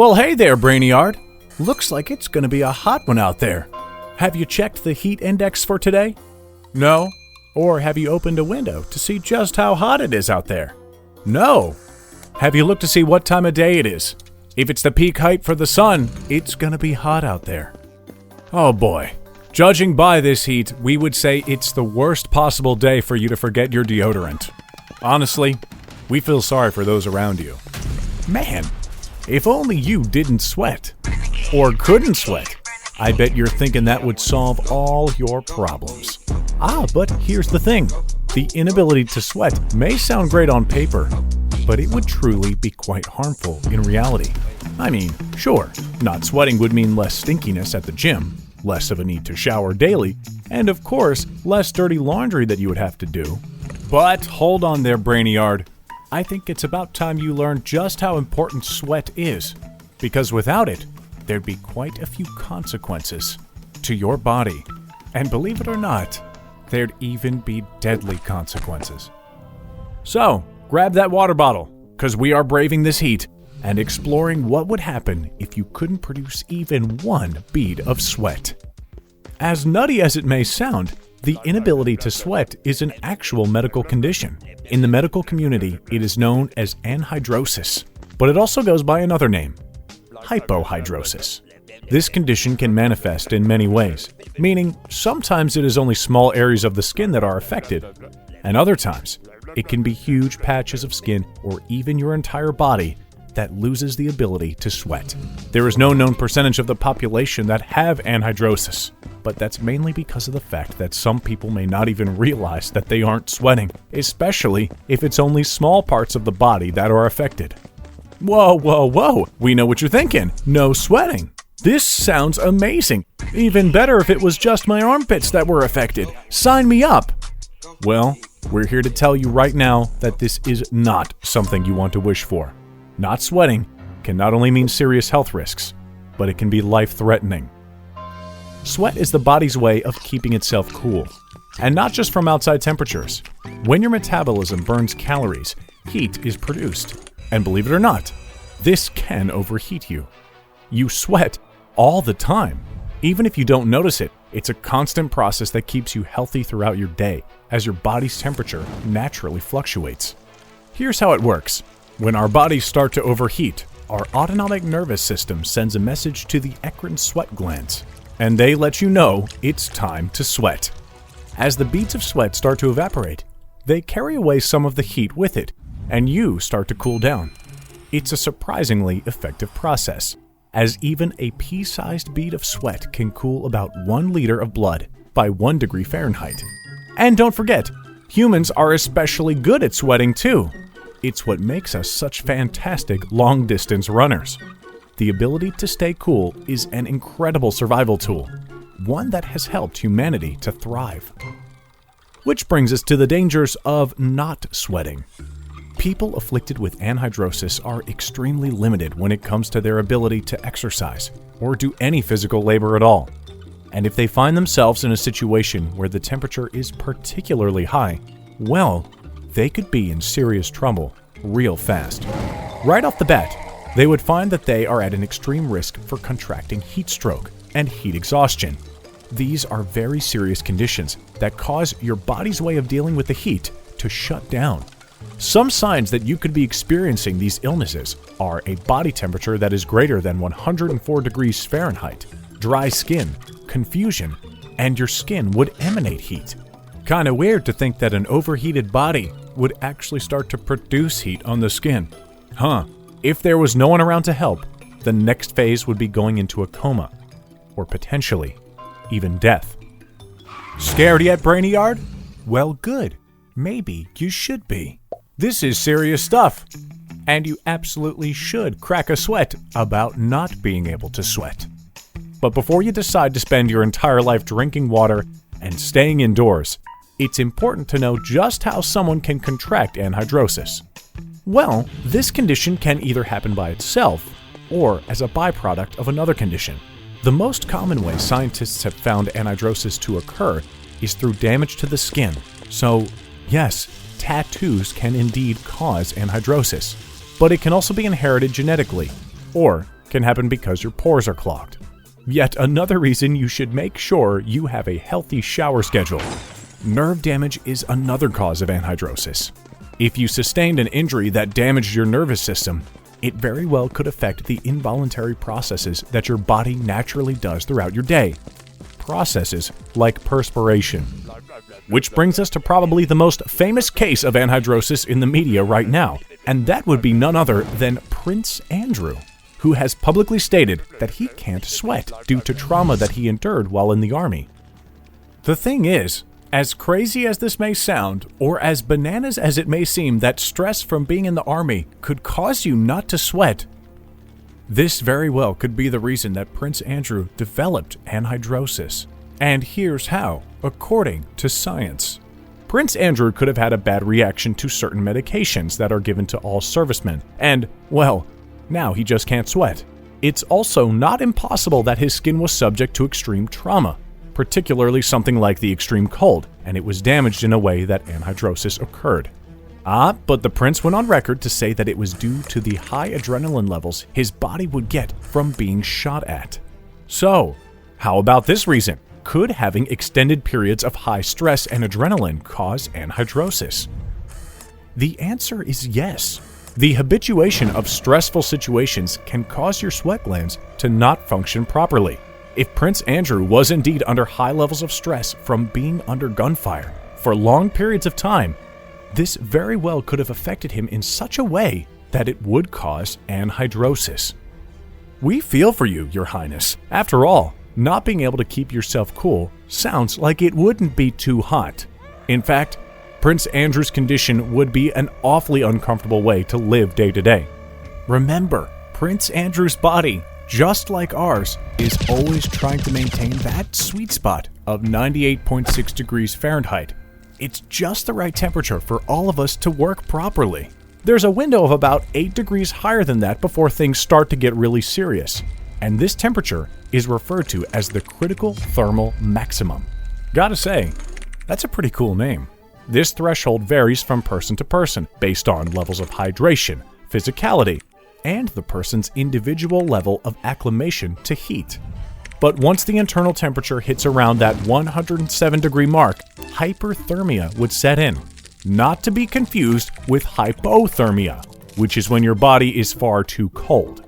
Well, hey there, Brainiac. Looks like it's going to be a hot one out there. Have you checked the heat index for today? No? Or have you opened a window to see just how hot it is out there? No? Have you looked to see what time of day it is? If it's the peak height for the sun, it's going to be hot out there. Oh boy. Judging by this heat, we would say it's the worst possible day for you to forget your deodorant. Honestly, we feel sorry for those around you. Man, if only you didn't sweat. Or couldn't sweat. I bet you're thinking that would solve all your problems. But here's the thing. The inability to sweat may sound great on paper, but it would truly be quite harmful in reality. I mean, sure, not sweating would mean less stinkiness at the gym, less of a need to shower daily, and of course, less dirty laundry that you would have to do. But hold on there, Brainiac. I think it's about time you learned just how important sweat is, because without it, there'd be quite a few consequences to your body. And believe it or not, there'd even be deadly consequences. So, grab that water bottle, because we are braving this heat and exploring what would happen if you couldn't produce even one bead of sweat. As nutty as it may sound, the inability to sweat is an actual medical condition. In the medical community, it is known as anhidrosis, but it also goes by another name, hypohidrosis. This condition can manifest in many ways, meaning sometimes it is only small areas of the skin that are affected, and other times it can be huge patches of skin or even your entire body that loses the ability to sweat. There is no known percentage of the population that have anhidrosis, but that's mainly because of the fact that some people may not even realize that they aren't sweating, especially if it's only small parts of the body that are affected. Whoa, we know what you're thinking. No sweating. This sounds amazing. Even better if it was just my armpits that were affected. Sign me up. Well, we're here to tell you right now that this is not something you want to wish for. Not sweating can not only mean serious health risks, but it can be life-threatening. Sweat is the body's way of keeping itself cool, and not just from outside temperatures. When your metabolism burns calories, heat is produced. And believe it or not, this can overheat you. You sweat all the time. Even if you don't notice it, it's a constant process that keeps you healthy throughout your day, as your body's temperature naturally fluctuates. Here's how it works. When our bodies start to overheat, our autonomic nervous system sends a message to the eccrine sweat glands, and they let you know it's time to sweat. As the beads of sweat start to evaporate, they carry away some of the heat with it, and you start to cool down. It's a surprisingly effective process, as even a pea-sized bead of sweat can cool about 1 liter of blood by 1 degree Fahrenheit. And don't forget, humans are especially good at sweating too. It's what makes us such fantastic long-distance runners. The ability to stay cool is an incredible survival tool, one that has helped humanity to thrive. Which brings us to the dangers of not sweating. People afflicted with anhidrosis are extremely limited when it comes to their ability to exercise or do any physical labor at all. And if they find themselves in a situation where the temperature is particularly high, well, they could be in serious trouble real fast. Right off the bat, they would find that they are at an extreme risk for contracting heat stroke and heat exhaustion. These are very serious conditions that cause your body's way of dealing with the heat to shut down. Some signs that you could be experiencing these illnesses are a body temperature that is greater than 104 degrees Fahrenheit, dry skin, confusion, and your skin would emanate heat. Kinda weird to think that an overheated body would actually start to produce heat on the skin. If there was no one around to help, the next phase would be going into a coma, or potentially even death. Scared yet, Brainiac? Well, good. Maybe you should be. This is serious stuff, and you absolutely should crack a sweat about not being able to sweat. But before you decide to spend your entire life drinking water and staying indoors, it's important to know just how someone can contract anhidrosis. Well, this condition can either happen by itself or as a byproduct of another condition. The most common way scientists have found anhidrosis to occur is through damage to the skin. So, yes, tattoos can indeed cause anhidrosis, but it can also be inherited genetically, or can happen because your pores are clogged. Yet another reason you should make sure you have a healthy shower schedule. Nerve damage is another cause of anhidrosis. If you sustained an injury that damaged your nervous system, it very well could affect the involuntary processes that your body naturally does throughout your day. Processes like perspiration. Which brings us to probably the most famous case of anhidrosis in the media right now, and that would be none other than Prince Andrew, who has publicly stated that he can't sweat due to trauma that he endured while in the army. The thing is, as crazy as this may sound, or as bananas as it may seem that stress from being in the army could cause you not to sweat, this very well could be the reason that Prince Andrew developed anhidrosis. And here's how, according to science. Prince Andrew could have had a bad reaction to certain medications that are given to all servicemen, and, well, now he just can't sweat. It's also not impossible that his skin was subject to extreme trauma, particularly something like the extreme cold, and it was damaged in a way that anhidrosis occurred. But the prince went on record to say that it was due to the high adrenaline levels his body would get from being shot at. So, how about this reason? Could having extended periods of high stress and adrenaline cause anhidrosis? The answer is yes. The habituation of stressful situations can cause your sweat glands to not function properly. If Prince Andrew was indeed under high levels of stress from being under gunfire for long periods of time, this very well could have affected him in such a way that it would cause anhidrosis. We feel for you, Your Highness. After all, not being able to keep yourself cool sounds like it wouldn't be too hot. In fact, Prince Andrew's condition would be an awfully uncomfortable way to live day to day. Remember, Prince Andrew's body, just like ours, is always trying to maintain that sweet spot of 98.6 degrees Fahrenheit. It's just the right temperature for all of us to work properly. There's a window of about 8 degrees higher than that before things start to get really serious, and this temperature is referred to as the critical thermal maximum. Gotta say, that's a pretty cool name. This threshold varies from person to person based on levels of hydration, physicality, and the person's individual level of acclimation to heat. But once the internal temperature hits around that 107-degree mark, hyperthermia would set in, not to be confused with hypothermia, which is when your body is far too cold.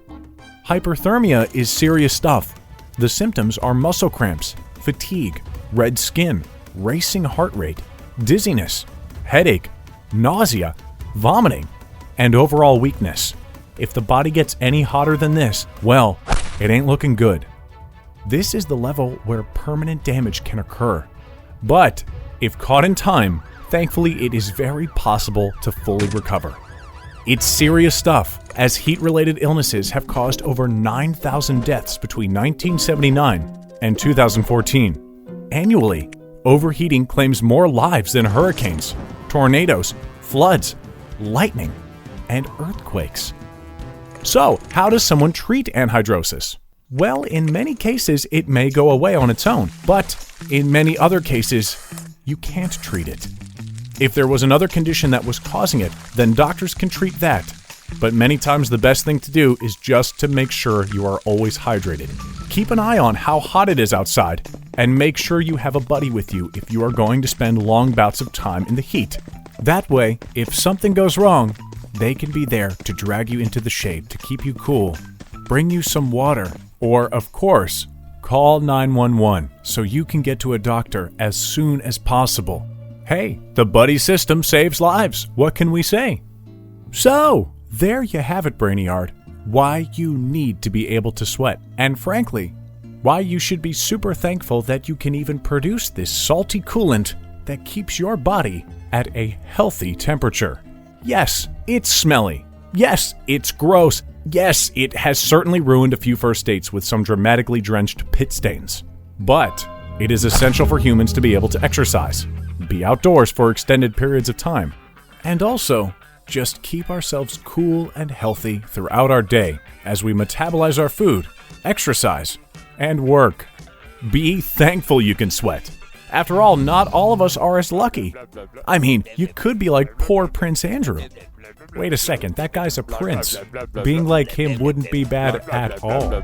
Hyperthermia is serious stuff. The symptoms are muscle cramps, fatigue, red skin, racing heart rate, dizziness, headache, nausea, vomiting, and overall weakness. If the body gets any hotter than this, well, it ain't looking good. This is the level where permanent damage can occur. But if caught in time, thankfully it is very possible to fully recover. It's serious stuff, as heat-related illnesses have caused over 9,000 deaths between 1979 and 2014. Annually, overheating claims more lives than hurricanes, tornadoes, floods, lightning, and earthquakes. So, how does someone treat anhidrosis? Well, in many cases, it may go away on its own, but in many other cases, you can't treat it. If there was another condition that was causing it, then doctors can treat that. But many times the best thing to do is just to make sure you are always hydrated. Keep an eye on how hot it is outside, and make sure you have a buddy with you if you are going to spend long bouts of time in the heat. That way, if something goes wrong, they can be there to drag you into the shade to keep you cool, bring you some water, or, of course, call 911 so you can get to a doctor as soon as possible. Hey, the buddy system saves lives. What can we say? So, there you have it, Brainiard. Why you need to be able to sweat. And frankly, why you should be super thankful that you can even produce this salty coolant that keeps your body at a healthy temperature. Yes, it's smelly. Yes, it's gross. Yes, it has certainly ruined a few first dates with some dramatically drenched pit stains. But it is essential for humans to be able to exercise, be outdoors for extended periods of time, and also just keep ourselves cool and healthy throughout our day as we metabolize our food, exercise, and work. Be thankful you can sweat. After all, not all of us are as lucky. I mean, you could be like poor Prince Andrew. Wait a second, that guy's a prince. Being like him wouldn't be bad at all.